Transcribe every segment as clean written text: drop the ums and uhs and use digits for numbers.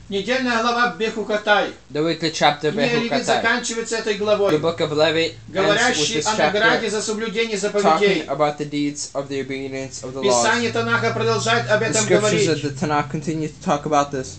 Недельная глава Бехукатай. The weekly chapter Книга Левит Bechukatai. заканчивается этой главой, The book of Levit ends with говорящей this о награде chapter за соблюдение talking заповедей. about the deeds of the obedience of the laws. Писание Танаха продолжает об The этом scriptures of говорить. the Tanakh continue to talk about this.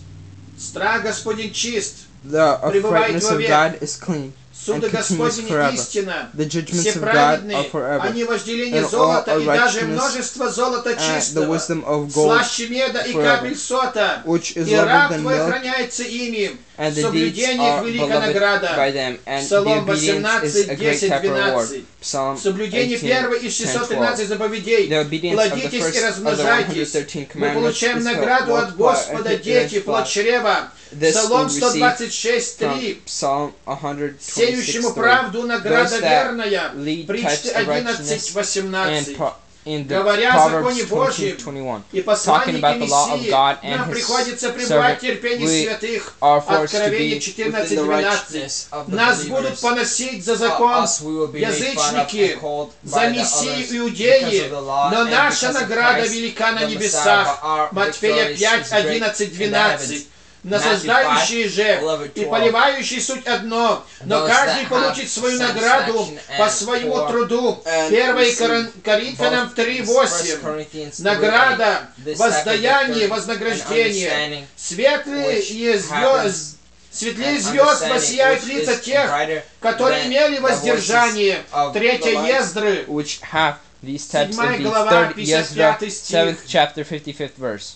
Страх Господень чист, The пребывает uprightness of вовек. God is clean and Суды continues Господни forever. истина. The judgments Все of God are праведные, forever. они вожделение And all золота и даже righteousness множество золота And the чистого, wisdom of gold, слаще меда и forever, капель сота, which is и loved раб than твой milk, храняется ими. and В the deeds соблюдениях are велика beloved by награда. them, and the Псалом obedience is a 18, great 10, type of reward. 12. Psalm Соблюдение 18, первой из 10, 12. 613 заповедей. The obedience of the Плодитесь first и of the размножайтесь. 113 Мы commandments получаем is to награду от multiply Господа, and дети, плод multiply. чрева. This Псалом we receive 126:3. from Psalm 126, Сеющему правду награда Those that верная. lead Притчи types of righteousness 11:18. and in the Говоря о Proverbs законе Божьем 20:21. и Talking посланнике about the law of Мессии, God and нам His приходится пребывать в терпении we святых. are forced to Откровение be within the 14:12. righteousness of the Нас believers. будут поносить за закон Us we will be made fun of язычники, and called за by the Мессию others Иудеи, because of the law но and наша because of награда Christ, велика на the Messiah, небесах. but our Матфея victory is great 5:11-12. in the Насаждающие же 5:11-12. и поливающие суть одно, но Those каждый that получит have свою награду satisfaction по and своему for- труду. and 1 receive Коринфянам both 3:8. 1 Corinthians 3:8. Награда, This type of воздаяние, victory вознаграждение. and understanding Светлые which звезд, happens светлее and звезд understanding воссияют which лица is тех, brighter которые than имели the воздержание. voices of 3 the light. Ездры, which have these types of 7 deeds. глава, 3rd Yezra, 55 стих. 7th chapter, 55th verse.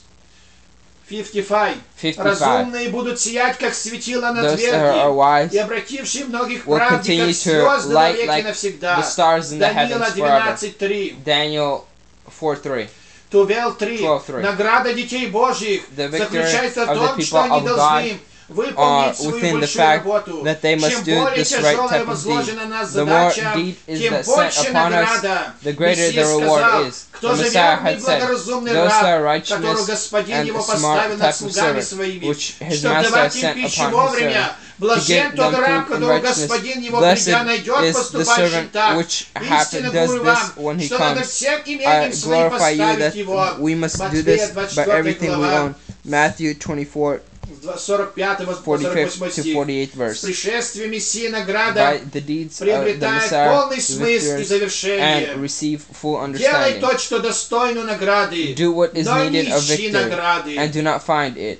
55. 55. Разумные будут сиять, как светило на Those that are тверди, wise и обратившие многих will правде, как continue to звезды light навеки like навсегда. the stars in the Даниила heavens forever. 12:3. Daniel 4:3. Тувел 3. 12:3. Награда детей Божьих The victory заключается в of the том, people что они of должны выполнить свою within the большую fact работу. that they must Чем do более this right тяжелая type of возложена на нас deed. The more задача, deed is тем that больше set upon us, награда. the greater Мессия the сказал, reward is. кто The же Messiah верный had said, благоразумный those that are раб, которого righteous Господин and его a поставил smart над type of слугами servant, своими, which his чтобы master давать им sent пищу upon his вовремя. servant, Блажен to тот give them раб, food in которого righteousness. Господин его Blessed придя найдет is the поступающим servant так. which Истинно does говорю this вам, when he что надо comes. всем I имением своим glorify you поставить that его. we must do Матфея this by 24 everything we глава. own. Matthew 24, 45 по 45 48 to стих. 48 С verse. пришествием Мессии By награда the deeds of the приобретает Messiah, полный the смысл и victors, завершение. and receive full Делай understanding. то, что достойно награды, Do what is но не needed of ищи victory, награды. and do not find it.